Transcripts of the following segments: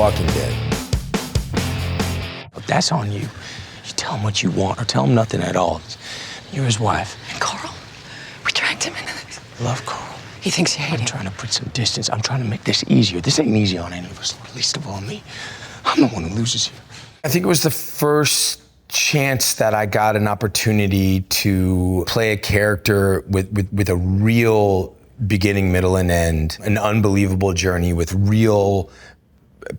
Walking Dead. That's on you. You tell him what you want or tell him nothing at all. You're his wife. And Carl, we dragged him into this. I love Carl. He thinks you hate him. I'm trying to put some distance. I'm trying to make this easier. This ain't easy on any of us, least of all me. I'm the one who loses here. I think it was the first chance that I got an opportunity to play a character with a real beginning, middle, and end, an unbelievable journey with real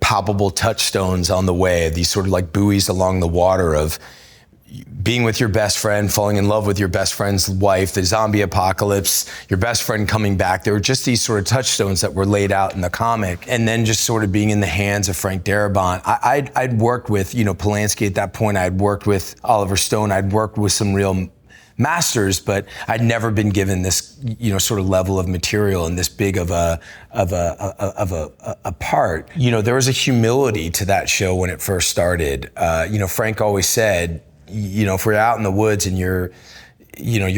palpable touchstones on the way, these sort of like buoys along the water of being with your best friend, falling in love with your best friend's wife, the zombie apocalypse, your best friend coming back. There were just these sort of touchstones that were laid out in the comic. And then just sort of being in the hands of Frank Darabont. I'd worked with, Polanski at that point. I'd worked with Oliver Stone. I'd worked with some real masters, but I'd never been given this, sort of level of material and this big of a part. There was a humility to that show when it first started. Frank always said, if we're out in the woods and you're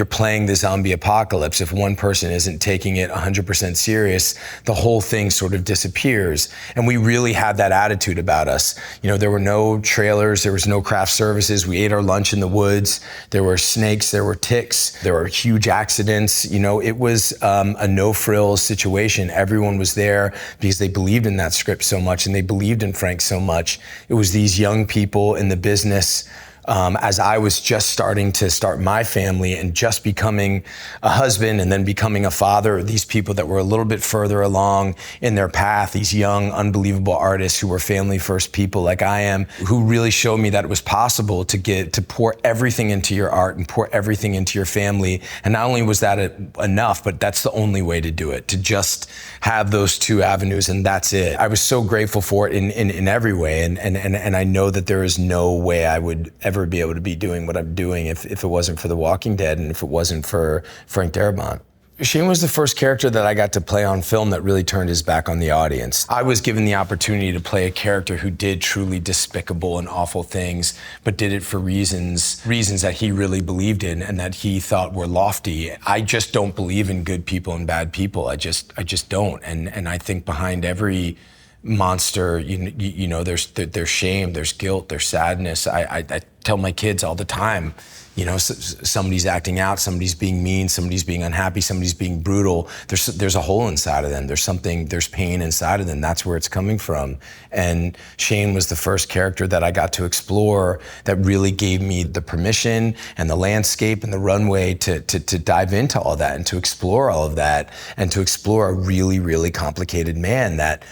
playing the zombie apocalypse, if one person isn't taking it 100% serious, the whole thing sort of disappears. And we really had that attitude about us. There were no trailers, there was no craft services. We ate our lunch in the woods. There were snakes, there were ticks, there were huge accidents. It was a no-frills situation. Everyone was there because they believed in that script so much and they believed in Frank so much. It was these young people in the business, as I was just starting to start my family and just becoming a husband and then becoming a father, these people that were a little bit further along in their path, these young, unbelievable artists who were family first people like I am, who really showed me that it was possible to pour everything into your art and pour everything into your family. And not only was that enough, but that's the only way to do it, to just have those two avenues and that's it. I was so grateful for it in every way. And I know that there is no way I would ever be able to be doing what I'm doing if it wasn't for The Walking Dead and if it wasn't for Frank Darabont. Shane was the first character that I got to play on film that really turned his back on the audience. I was given the opportunity to play a character who did truly despicable and awful things, but did it for reasons that he really believed in and that he thought were lofty. I just don't believe in good people and bad people. I just don't. And I think behind every monster, there's shame, there's guilt, there's sadness. I tell my kids all the time, somebody's acting out, somebody's being mean, somebody's being unhappy, somebody's being brutal. There's a hole inside of them. There's pain inside of them. That's where it's coming from. And Shane was the first character that I got to explore that really gave me the permission and the landscape and the runway to dive into all that and to explore all of that and to explore a really, really complicated man that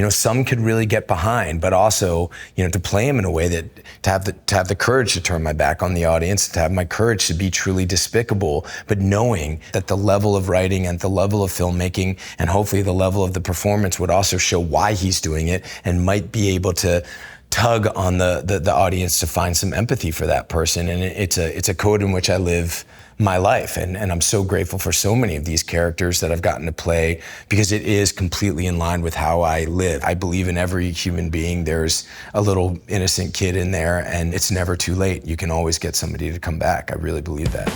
some could really get behind, but also, to play him in a way that to have the courage to turn my back on the audience, to have my courage to be truly despicable, but knowing that the level of writing and the level of filmmaking and hopefully the level of the performance would also show why he's doing it and might be able to tug on the audience to find some empathy for that person. And it's a code in which I live my life. And I'm so grateful for so many of these characters that I've gotten to play because it is completely in line with how I live. I believe in every human being. There's a little innocent kid in there and it's never too late. You can always get somebody to come back. I really believe that.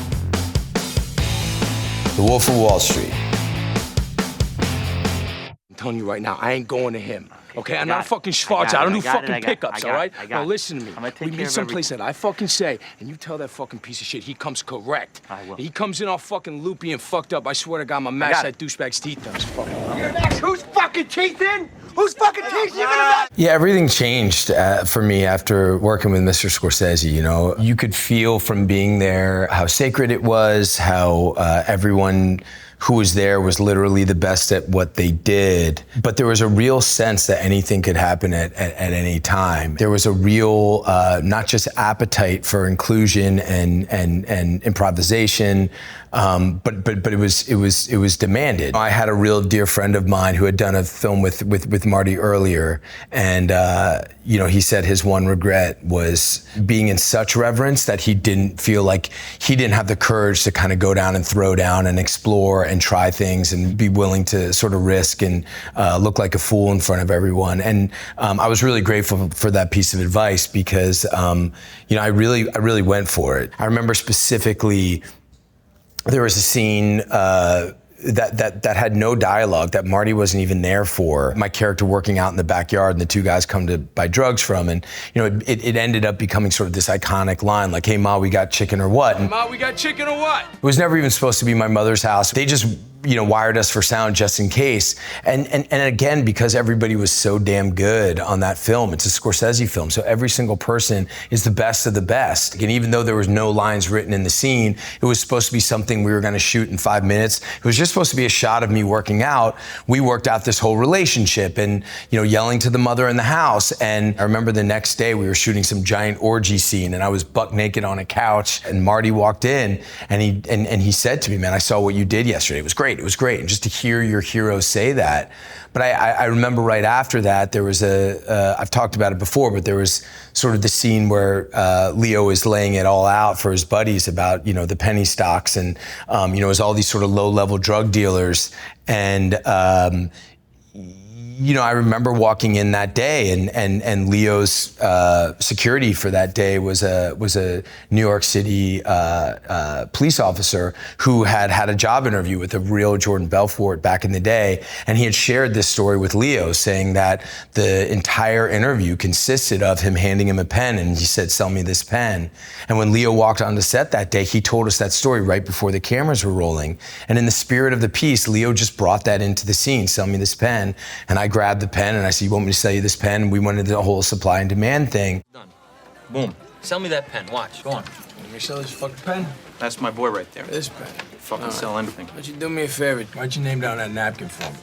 The Wolf of Wall Street. I'm telling you right now, I ain't going to him. Okay, I'm not fucking Schwartz. I don't do fucking pickups, all right? Now listen to me. We meet someplace that I fucking say, and you tell that fucking piece of shit he comes correct. I will. He comes in all fucking loopy and fucked up. I swear to God, I'm gonna mash that douchebag's teeth down his fucking mouth. Whose fucking teeth in? Whose fucking teeth you gonna knock? Yeah, everything changed for me after working with Mr. Scorsese, You could feel from being there how sacred it was, how everyone who was there was literally the best at what they did. But there was a real sense that anything could happen at any time. There was a real, not just appetite for inclusion and improvisation, but it was demanded. I had a real dear friend of mine who had done a film with Marty earlier, and he said his one regret was being in such reverence that he didn't feel like he didn't have the courage to kind of go down and throw down and explore and try things and be willing to sort of risk and look like a fool in front of everyone. And I was really grateful for that piece of advice because I really went for it. I remember specifically there was a scene that had no dialogue, that Marty wasn't even there for. My character working out in the backyard and the two guys come to buy drugs from, and it ended up becoming sort of this iconic line, like, "Hey Ma, we got chicken or what?" And Ma, we got chicken or what? it was never even supposed to be my mother's house. They just wired us for sound just in case. And again, because everybody was so damn good on that film, it's a Scorsese film, so every single person is the best of the best. And even though there was no lines written in the scene, it was supposed to be something we were gonna shoot in 5 minutes. It was just supposed to be a shot of me working out. We worked out this whole relationship and, yelling to the mother in the house. And I remember the next day we were shooting some giant orgy scene and I was buck naked on a couch and Marty walked in and he said to me, "Man, I saw what you did yesterday. It was great. It was great." And just to hear your hero say that. But I remember right after that, there was I've talked about it before, but there was sort of the scene where Leo is laying it all out for his buddies about, the penny stocks and, it was all these sort of low-level drug dealers. And, I remember walking in that day and Leo's security for that day was a New York City police officer who had a job interview with a real Jordan Belfort back in the day. And he had shared this story with Leo, saying that the entire interview consisted of him handing him a pen and he said, "Sell me this pen." And when Leo walked onto set that day, he told us that story right before the cameras were rolling. And in the spirit of the piece, Leo just brought that into the scene, "Sell me this pen." And I grabbed the pen and I said, "You want me to sell you this pen?" And we went into the whole supply and demand thing. Done. Boom. Sell me that pen. Watch. Go on. Let me sell this fucking pen. That's my boy right there. This pen. Fucking sell anything. Why'd you do me a favor? Why'd you name down that napkin for me?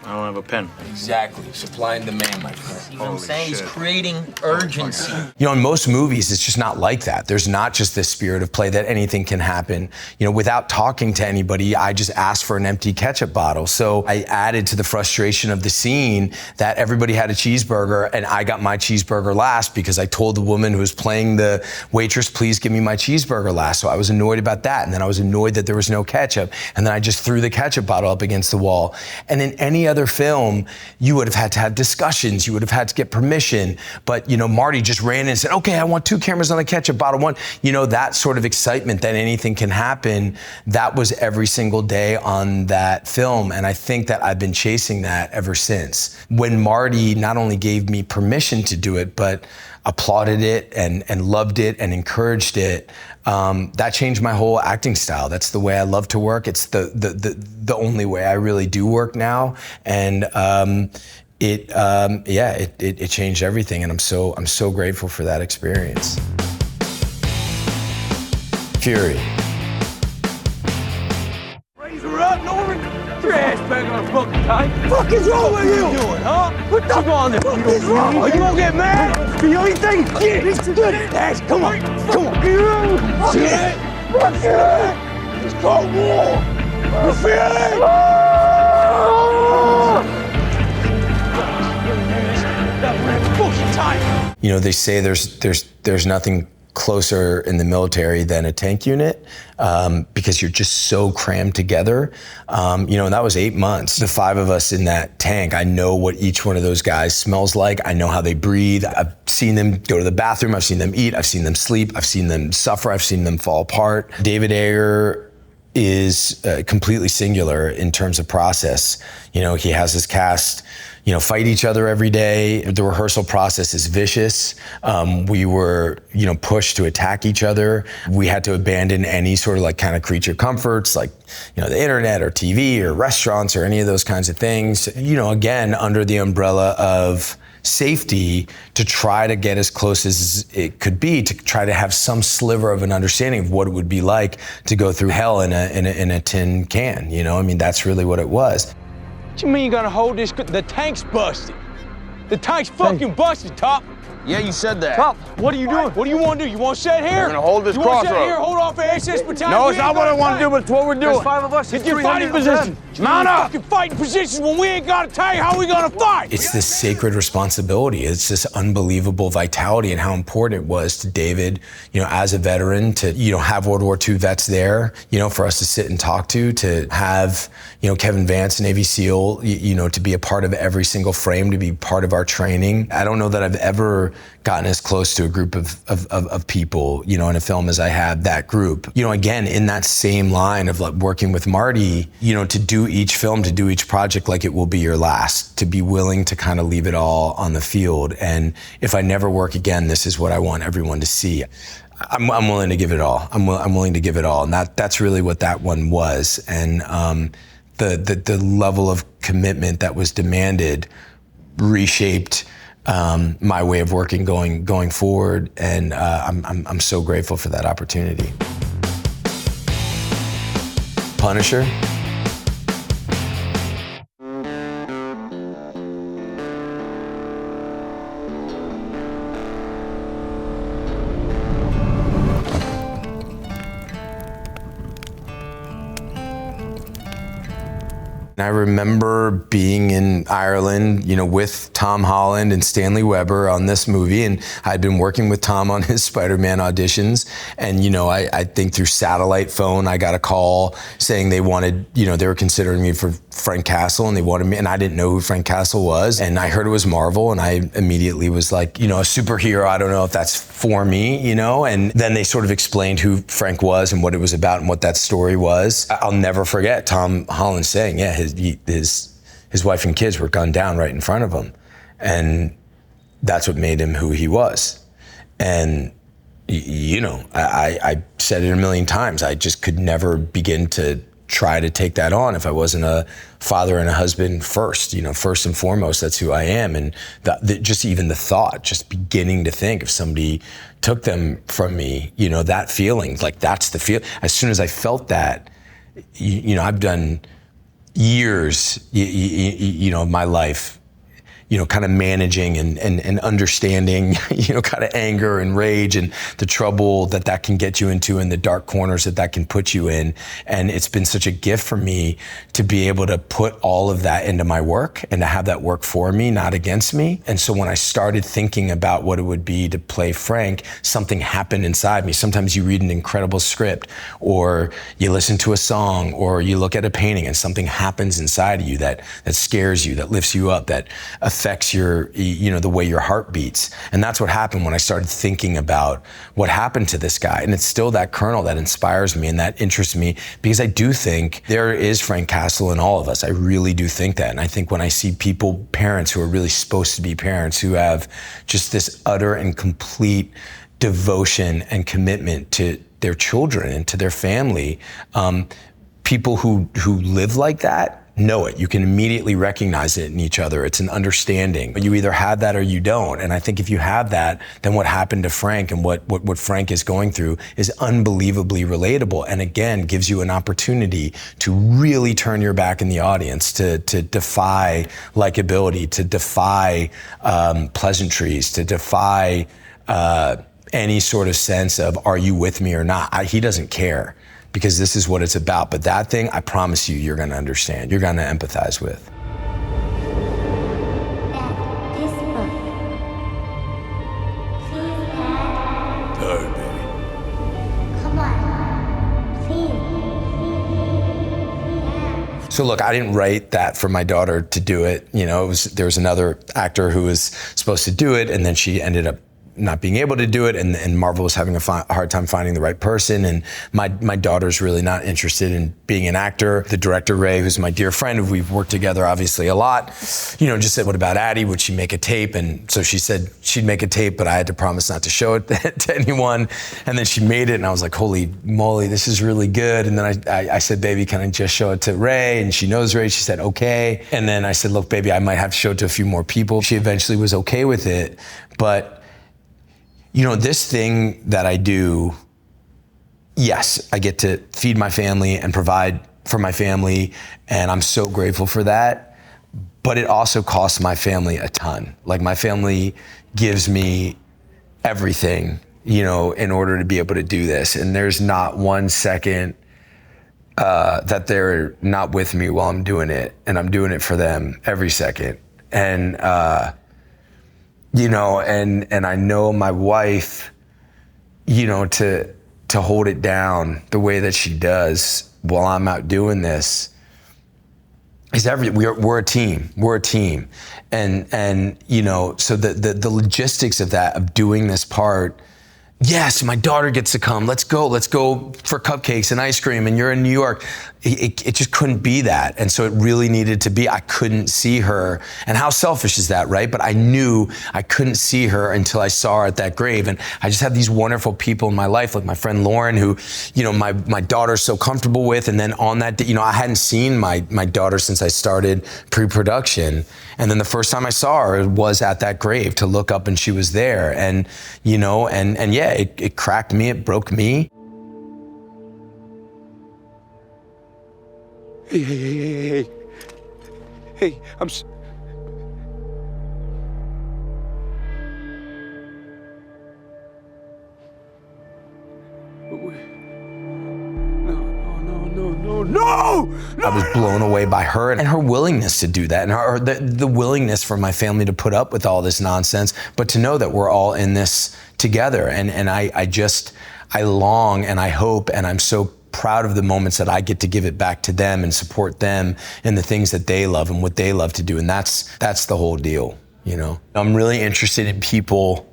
I don't have a pen. Exactly. Supply and demand, my friend. You know what I'm saying? He's creating urgency. In most movies, it's just not like that. There's not just this spirit of play that anything can happen. Without talking to anybody, I just asked for an empty ketchup bottle. So I added to the frustration of the scene that everybody had a cheeseburger and I got my cheeseburger last because I told the woman who was playing the waitress, "Please give me my cheeseburger last." So I was annoyed about that. And then I was annoyed that there was no ketchup. And then I just threw the ketchup bottle up against the wall. And in any other film, you would have had to have discussions, you would have had to get permission, but Marty just ran in and said, "Okay, I want 2 cameras on the ketchup bottle, one." That sort of excitement that anything can happen, that was every single day on that film, and I think that I've been chasing that ever since. When Marty not only gave me permission to do it, but applauded it and loved it and encouraged it, that changed my whole acting style. That's the way I love to work. It's the only way I really do work now, and it changed everything, and I'm so grateful for that experience. Fury. Raise her up, Nolan. Put your ass back on the fucking tight. Fuck is wrong with you? What are you doing, huh? What the fuck is wrong? Are you gonna get mad? You know anything? Yeah, it's good. Ass, come on. Come on. Fuck it. Fuck it. It's called war. You feel it? Fucking tight. They say there's nothing closer in the military than a tank unit because you're just so crammed together. And that was 8 months. The 5 of us in that tank, I know what each one of those guys smells like. I know how they breathe. I've seen them go to the bathroom. I've seen them eat. I've seen them sleep. I've seen them suffer. I've seen them fall apart. David Ayer is completely singular in terms of process. He has his cast fight each other every day. The rehearsal process is vicious. We were, pushed to attack each other. We had to abandon any sort of kind of creature comforts, like, the internet or TV or restaurants or any of those kinds of things. Again, under the umbrella of safety, to try to get as close as it could be, to try to have some sliver of an understanding of what it would be like to go through hell in a tin can. That's really what it was. What you mean you gonna hold this? The tank's busted. The tank's fucking busted, Top. Yeah, you said that. Top, what are you doing? What do you want to do? You want to sit here? We're gonna hold this crossroad. You want to sit crossroad. here, hold off the SS battalion? No, it's not what I want to do, but it's what we're doing. There's 5 of us. Get your fighting position. Mount up. Fucking fighting positions when we ain't got a tank. How are we gonna fight? It's this sacred responsibility. It's this unbelievable vitality and how important it was to David, as a veteran, to, have World War II vets there, for us to sit and talk to have, Kevin Vance, Navy SEAL, to be a part of every single frame, to be part of our training. I don't know that I've ever never gotten as close to a group of people, you know, in a film as I had that group. You know, again, in that same line of like working with Marty, you know, to do each film, to do each project like it will be your last, to be willing to kind of leave it all on the field. And if I never work again, this is what I want everyone to see. I'm willing to give it all. I'm willing to give it all. And that's really what that one was. And the level of commitment that was demanded reshaped my way of working going forward, and I'm so grateful for that opportunity. Punisher. I remember being in Ireland, you know, with Tom Holland and Stanley Weber on this movie, and I'd been working with Tom on his Spider-Man auditions, and, you know, I think through satellite phone, I got a call saying they wanted, you know, they were considering me for Frank Castle, and they wanted me, and I didn't know who Frank Castle was, and I heard it was Marvel, and I immediately was like, you know, a superhero, I don't know if that's for me, you know, and then they sort of explained who Frank was and what it was about and what that story was. I'll never forget Tom Holland saying, yeah, his wife and kids were gunned down right in front of him, and that's what made him who he was. And you know, I said it a million times, I just could never begin to try to take that on if I wasn't a father and a husband first, you know, first and foremost, that's who I am. And just even the thought, just beginning to think if somebody took them from me, you know, that feeling, like that's the feel. As soon as I felt that, you know, I've done years, you know, of my life, you know, kind of managing and understanding, you know, kind of anger and rage and the trouble that can get you into and the dark corners that can put you in. And it's been such a gift for me to be able to put all of that into my work and to have that work for me, not against me. And so when I started thinking about what it would be to play Frank, something happened inside me. Sometimes you read an incredible script, or you listen to a song, or you look at a painting and something happens inside of you that scares you, that lifts you up, that affects your, you know, the way your heart beats. And that's what happened when I started thinking about what happened to this guy. And it's still that kernel that inspires me and that interests me, because I do think there is Frank Castle in all of us. I really do think that. And I think when I see people, parents who are really supposed to be parents, who have just this utter and complete devotion and commitment to their children and to their family, people who live like that know it. You can immediately recognize it in each other. It's an understanding. But you either have that or you don't. And I think if you have that, then what happened to Frank and what Frank is going through is unbelievably relatable. And again, gives you an opportunity to really turn your back in the audience, to defy likability, to defy pleasantries, to defy any sort of sense of, are you with me or not? He doesn't care, because this is what it's about. But that thing, I promise you, you're gonna understand. You're gonna empathize with. So look, I didn't write that for my daughter to do it. You know, there was another actor who was supposed to do it, and then she ended up not being able to do it, and Marvel was having a hard time finding the right person, and my daughter's really not interested in being an actor. The director, Ray, who's my dear friend, who we've worked together obviously a lot, you know, just said, what about Addie? Would she make a tape? And so she said she'd make a tape, but I had to promise not to show it to anyone. And then she made it, and I was like, holy moly, this is really good. And then I said, baby, can I just show it to Ray? And she knows Ray. She said, okay. And then I said, look, baby, I might have to show it to a few more people. She eventually was okay with it. But you know, this thing that I do, yes, I get to feed my family and provide for my family, and I'm so grateful for that. But it also costs my family a ton. Like, my family gives me everything, you know, in order to be able to do this. And there's not 1 second that they're not with me while I'm doing it. And I'm doing it for them every second. And, you know, and I know my wife, you know, to hold it down the way that she does while I'm out doing this, is we're a team. We're a team. And you know, so the logistics of that, of doing this part, yes, my daughter gets to come. Let's go for cupcakes and ice cream, and you're in New York. It just couldn't be that. And so it really needed to be, I couldn't see her. And how selfish is that, right? But I knew I couldn't see her until I saw her at that grave. And I just had these wonderful people in my life, like my friend Lauren, who, you know, my daughter's so comfortable with. And then on that day, you know, I hadn't seen my daughter since I started pre-production. And then the first time I saw her was at that grave, to look up and she was there. And, you know, and yeah, it cracked me, it broke me. Hey, No! I was blown away by her and her willingness to do that, and the willingness for my family to put up with all this nonsense, but to know that we're all in this together. And I long and I hope, and I'm so proud of the moments that I get to give it back to them and support them in the things that they love and what they love to do. And that's the whole deal, you know? I'm really interested in people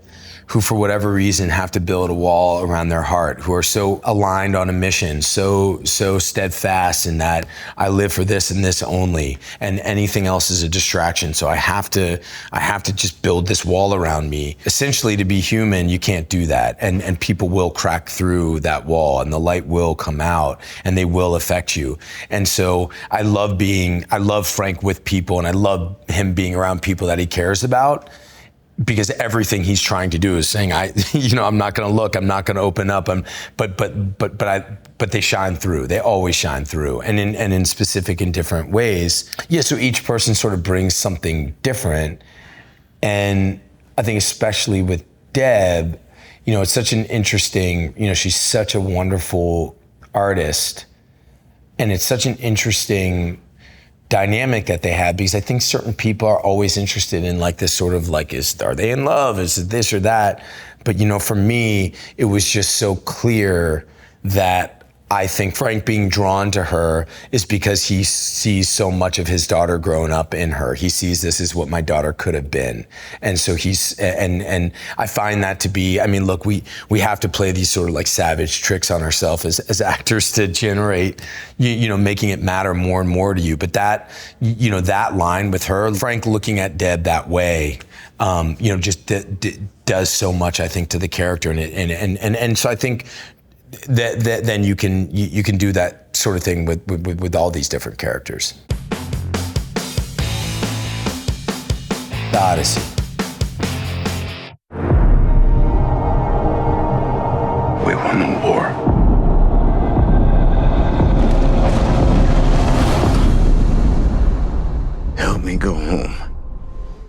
who, for whatever reason, have to build a wall around their heart, who are so aligned on a mission, so steadfast in that I live for this and this only, and anything else is a distraction. So I have to just build this wall around me. Essentially, to be human, you can't do that, and people will crack through that wall, and the light will come out, and they will affect you. And so I love Frank with people, and I love him being around people that he cares about. Because everything he's trying to do is saying, I'm not going to look, I'm not going to open up, but they shine through. They always shine through, and in specific and different ways. Yeah. So each person sort of brings something different, and I think especially with Deb, you know, it's such an interesting. You know, she's such a wonderful artist, and it's such an interesting dynamic that they have, because I think certain people are always interested in like this sort of like, are they in love? Is it this or that? But you know, for me, it was just so clear that I think Frank being drawn to her is because he sees so much of his daughter growing up in her. He sees this as what my daughter could have been. And so and I find that to be, I mean, look, we have to play these sort of like savage tricks on ourselves as actors to generate, you know, making it matter more and more to you. But that, you know, that line with her, Frank looking at Deb that way, you know, just does so much, I think, to the character. And so I think that then you can do that sort of thing with all these different characters. The Odyssey. We won the war. Help me go home.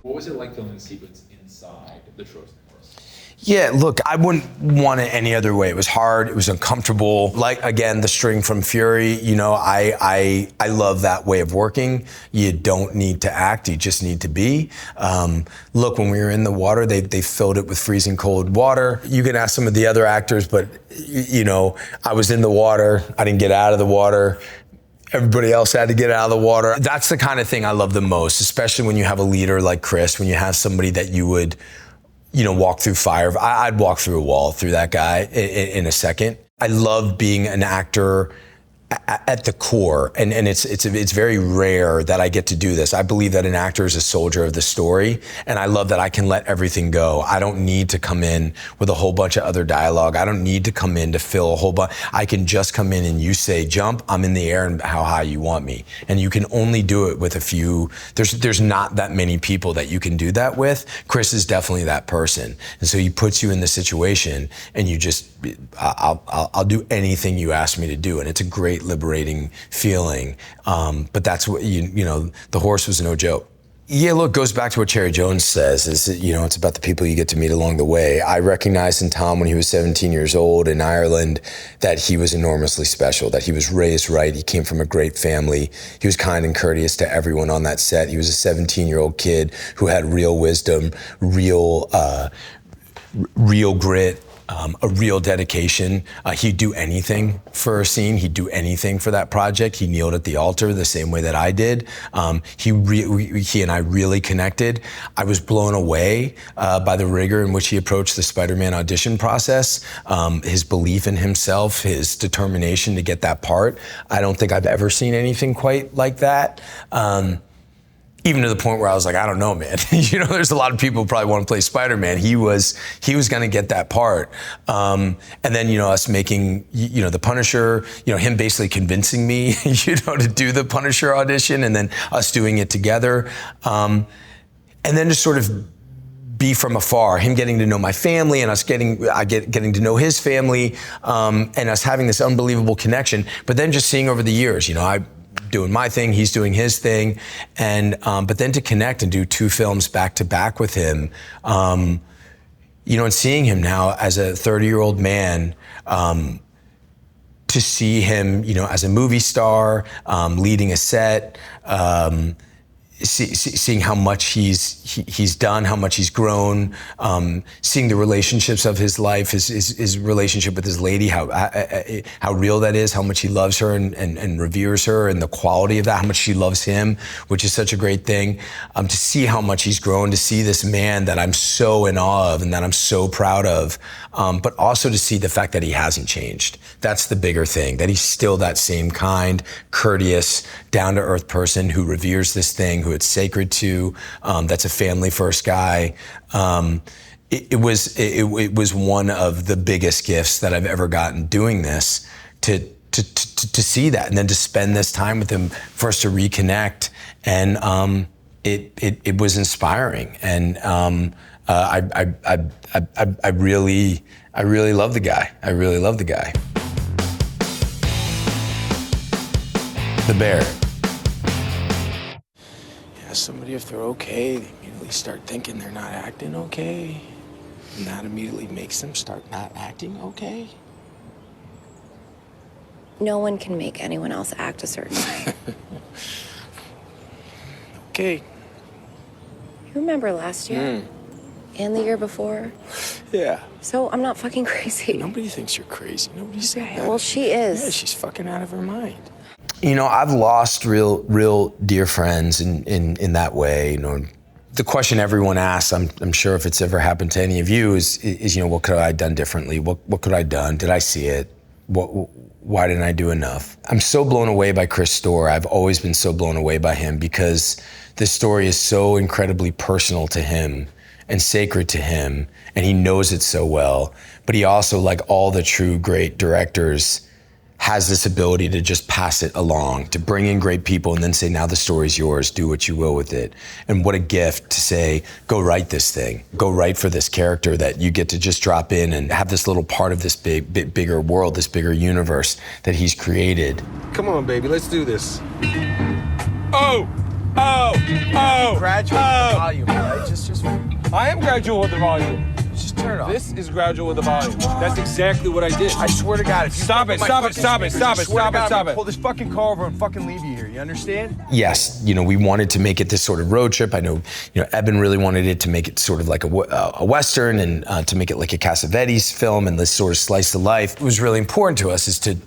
What was it like filming the sequence inside the Trojan horse? Yeah, look, I wouldn't want it any other way. It was hard, it was uncomfortable. Like, again, the string from Fury, you know, I love that way of working. You don't need to act, you just need to be. Look, when we were in the water, they filled it with freezing cold water. You can ask some of the other actors, but, you know, I was in the water, I didn't get out of the water. Everybody else had to get out of the water. That's the kind of thing I love the most, especially when you have a leader like Chris, when you have somebody that you would, you know, walk through fire. I'd walk through a wall through that guy in a second. I love being an actor at the core, and it's very rare that I get to do this. I believe that an actor is a soldier of the story, and I love that I can let everything go. I don't need to come in with a whole bunch of other dialogue. I don't need to come in to fill a whole bunch. I can just come in and you say jump, I'm in the air and how high you want me. And you can only do it with a few. There's not that many people that you can do that with. Chris is definitely that person, and so he puts you in the situation, and you just, I'll do anything you ask me to do, and it's a great liberating feeling. But that's what, you know, the horse was no joke. Yeah, look, goes back to what Cherry Jones says, is, you know, it's about the people you get to meet along the way. I recognized in Tom when he was 17 years old in Ireland that he was enormously special, that he was raised right. He came from a great family. He was kind and courteous to everyone on that set. He was a 17-year-old kid who had real wisdom, real grit, a real dedication. He'd do anything for a scene. He'd do anything for that project. He kneeled at the altar the same way that I did. He and I really connected. I was blown away by the rigor in which he approached the Spider-Man audition process, his belief in himself, his determination to get that part. I don't think I've ever seen anything quite like that. Even to the point where I was like, I don't know, man. There's a lot of people who probably want to play Spider-Man. He was going to get that part. And then, us making, the Punisher, him basically convincing me, to do the Punisher audition, and then us doing it together. And then just sort of be from afar, him getting to know my family and us getting to know his family, and us having this unbelievable connection. But then just seeing over the years, I doing my thing, he's doing his thing, and but then to connect and do 2 films back to back with him, and seeing him now as a 30-year-old man, to see him, as a movie star, leading a set, seeing how much he's done, how much he's grown, seeing the relationships of his life, his relationship with his lady, how real that is, how much he loves her and reveres her, and the quality of that, how much she loves him, which is such a great thing. To see how much he's grown, to see this man that I'm so in awe of and that I'm so proud of, but also to see the fact that he hasn't changed. That's the bigger thing, that he's still that same kind, courteous, down-to-earth person who reveres this thing, who it's sacred to, that's a family-first guy. It was one of the biggest gifts that I've ever gotten doing this, to see that, and then to spend this time with him, for us to reconnect, and it was inspiring, and I really love the guy. I really love the guy. The Bear. Somebody, if they're okay, they immediately start thinking they're not acting okay. And that immediately makes them start not acting okay. No one can make anyone else act a certain way. Okay. You remember last year? And the year before? Yeah. So I'm not fucking crazy. Nobody thinks you're crazy. Nobody said that. Well, she is. Yeah, she's fucking out of her mind. I've lost real dear friends in that way. The question everyone asks, I'm sure if it's ever happened to any of you, is what could I have done differently? What could I have done? Did I see it? Why didn't I do enough? I'm so blown away by Chris Storer. I've always been so blown away by him because this story is so incredibly personal to him and sacred to him, and he knows it so well. But he also, like all the true great directors, has this ability to just pass it along, to bring in great people and then say, now the story's yours, do what you will with it. And what a gift to say, go write this thing, go write for this character that you get to just drop in and have this little part of this bigger world, this bigger universe that he's created. Come on, baby, let's do this. Oh! Graduate the volume, right? Just I am gradual with the volume. Just turn it off. This is gradual with the volume. That's exactly what I did. I swear to God, if you Stop it, stop it, stop it, stop it, stop it, stop it. Pull this fucking car over and fucking leave you here. You understand? Yes, we wanted to make it this sort of road trip. I know, Eben really wanted it to make it sort of like a Western, and to make it like a Cassavetes film and this sort of slice of life. It was really important to us is to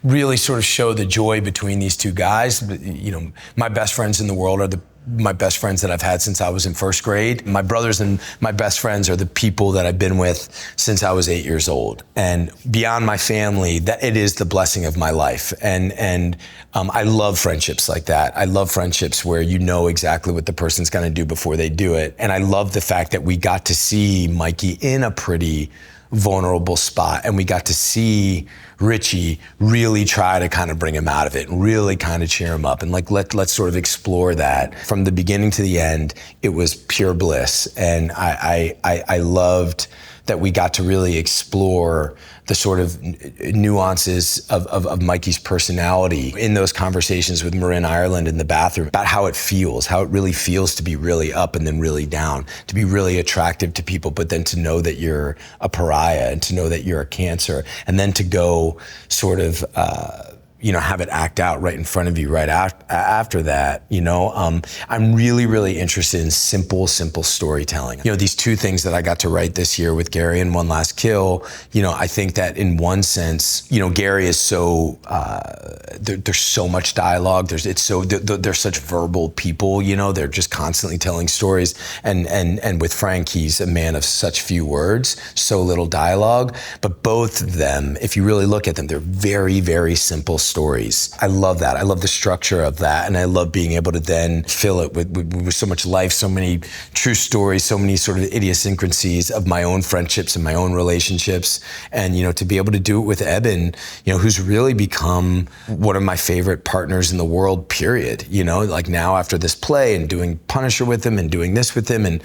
really sort of show the joy between these two guys. My best friends in the world are my best friends that I've had since I was in first grade. My brothers and my best friends are the people that I've been with since I was 8 years old. And beyond my family, that it is the blessing of my life. And I love friendships like that. I love friendships where you know exactly what the person's gonna do before they do it. And I love the fact that we got to see Mikey in a pretty vulnerable spot, and we got to see Richie really try to kind of bring him out of it and really kind of cheer him up, and let's sort of explore that from the beginning to the end. It was pure bliss, and I loved that we got to really explore the sort of nuances of Mikey's personality in those conversations with Marin Ireland in the bathroom about how it really feels to be really up and then really down, to be really attractive to people, but then to know that you're a pariah and to know that you're a cancer, and then to go sort of have it act out right in front of you right after that, I'm really, really interested in simple storytelling. These two things that I got to write this year with Gary and One Last Kill, I think that in one sense, Gary is so, there's so much dialogue, they're such verbal people, they're just constantly telling stories, and with Frank, he's a man of such few words, so little dialogue, but both of them, if you really look at them, they're very, very simple stories. I love that. I love the structure of that, and I love being able to then fill it with so much life, so many true stories, so many sort of idiosyncrasies of my own friendships and my own relationships, and to be able to do it with Eben, who's really become one of my favorite partners in the world, period. Like now after this play and doing Punisher with him and doing this with him and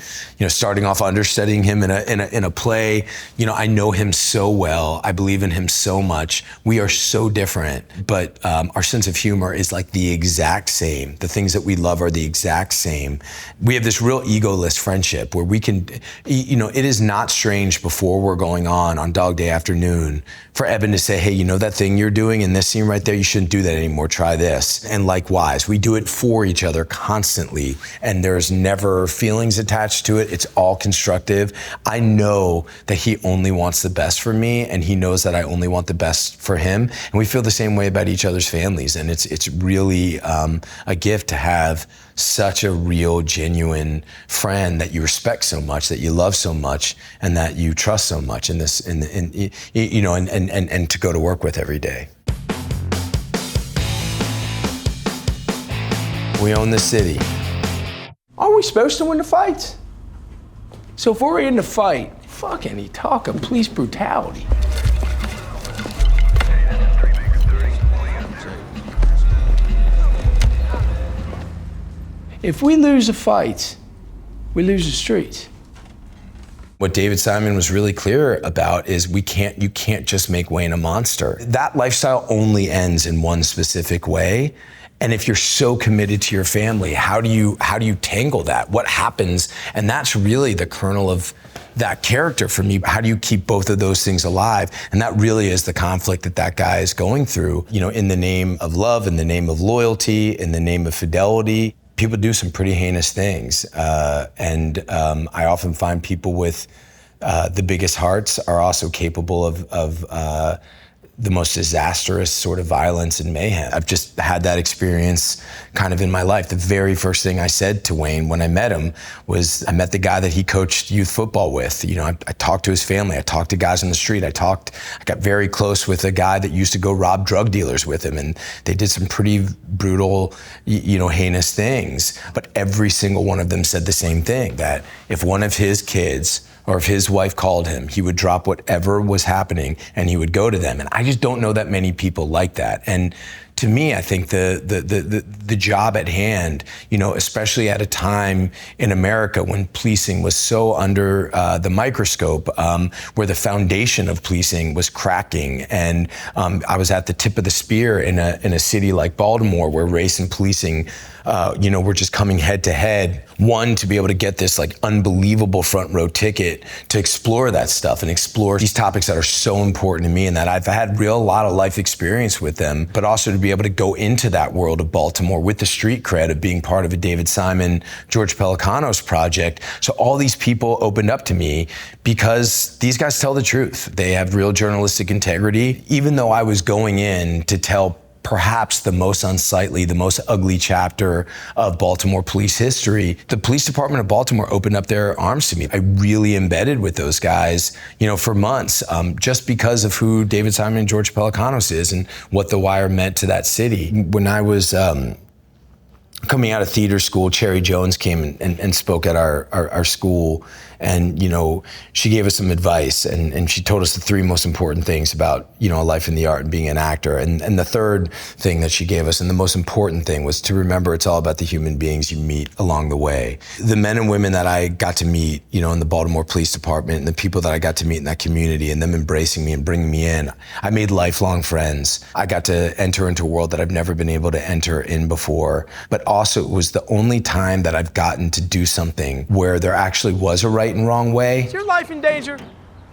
starting off understudying him in a play, I know him so well. I believe in him so much. We are so different, but our sense of humor is like the exact same. The things that we love are the exact same. We have this real egoless friendship where we can, it is not strange before we're going on Dog Day Afternoon for Eben to say, hey, that thing you're doing in this scene right there, you shouldn't do that anymore, try this. And likewise, we do it for each other constantly, and there's never feelings attached to it. It's all constructive. I know that he only wants the best for me, and he knows that I only want the best for him, and we feel the same way about each other's families, and it's really a gift to have such a real, genuine friend that you respect so much, that you love so much, and that you trust so much and to go to work with every day. We own the city. Are we supposed to win the fights? So if we're in the fight, fuck any talk of police brutality. If we lose the fights, we lose the streets. What David Simon was really clear about is you can't just make Wayne a monster. That lifestyle only ends in one specific way. And if you're so committed to your family, how do you tangle that? What happens? And that's really the kernel of that character for me. How do you keep both of those things alive? And that really is the conflict that guy is going through, in the name of love, in the name of loyalty, in the name of fidelity. People do some pretty heinous things. And I often find people with the biggest hearts are also capable of the most disastrous sort of violence and mayhem. I've just had that experience kind of in my life. The very first thing I said to Wayne when I met him was, I met the guy that he coached youth football with. I talked to his family. I talked to guys on the street. I got very close with a guy that used to go rob drug dealers with him, and they did some pretty brutal, heinous things. But every single one of them said the same thing, that if one of his kids or if his wife called him, he would drop whatever was happening and he would go to them. And I just don't know that many people like that. And to me, I think the job at hand, especially at a time in America when policing was so under the microscope, where the foundation of policing was cracking, and I was at the tip of the spear in a city like Baltimore, where race and policing, were just coming head to head. One, to be able to get this unbelievable front row ticket to explore that stuff and explore these topics that are so important to me, and that I've had a lot of life experience with them, but also to be able to go into that world of Baltimore with the street cred of being part of a David Simon, George Pelecanos project. So all these people opened up to me because these guys tell the truth. They have real journalistic integrity. Even though I was going in to tell perhaps the most unsightly, the most ugly chapter of Baltimore police history, the police department of Baltimore opened up their arms to me. I really embedded with those guys, for months, just because of who David Simon and George Pelecanos is and what The Wire meant to that city. When I was coming out of theater school, Cherry Jones came and spoke at our school, and she gave us some advice, and she told us the three most important things about a life in the art and being an actor, and the third thing that she gave us, and the most important thing, was to remember it's all about the human beings you meet along the way. The men and women that I got to meet in the Baltimore Police Department, and the people that I got to meet in that community, and them embracing me and bringing me in, I made lifelong friends. I got to enter into a world that I've never been able to enter in before, but also it was the only time that I've gotten to do something where there actually was a right and wrong way. Is your life in danger?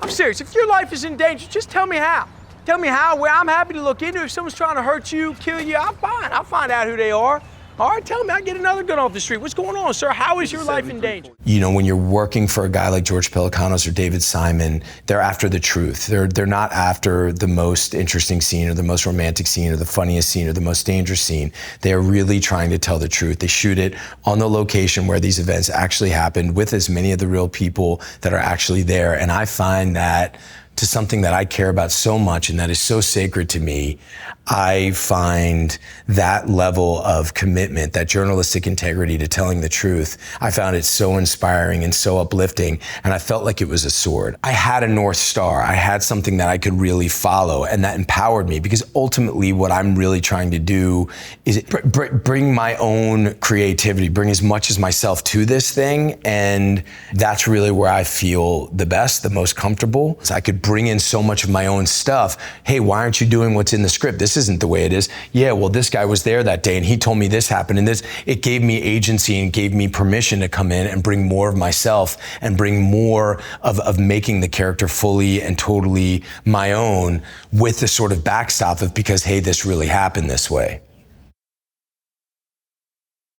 I'm serious. If your life is in danger, just tell me how. Tell me how, where. I'm happy to look into it. If someone's trying to hurt you, kill you, I'm fine. I'll find out who they are. All right, tell me, I get another gun off the street. What's going on, sir? How is your life in danger? You know, when you're working for a guy like George Pelecanos or David Simon, they're after the truth. They're not after the most interesting scene or the most romantic scene or the funniest scene or the most dangerous scene. They're really trying to tell the truth. They shoot it on the location where these events actually happened with as many of the real people that are actually there. And I find that to something that I care about so much and that is so sacred to me, I find that level of commitment, that journalistic integrity to telling the truth, I found it so inspiring and so uplifting, and I felt like it was a sword. I had a North Star. I had something that I could really follow, and that empowered me, because ultimately what I'm really trying to do is bring my own creativity, bring as much as myself to this thing, and that's really where I feel the best, the most comfortable. So I could bring in so much of my own stuff. Hey, why aren't you doing what's in the script? This isn't the way it is. Yeah, well, this guy was there that day and he told me this happened and this. It gave me agency and gave me permission to come in and bring more of myself and bring more of making the character fully and totally my own, with the sort of backstop of, because, hey, this really happened this way.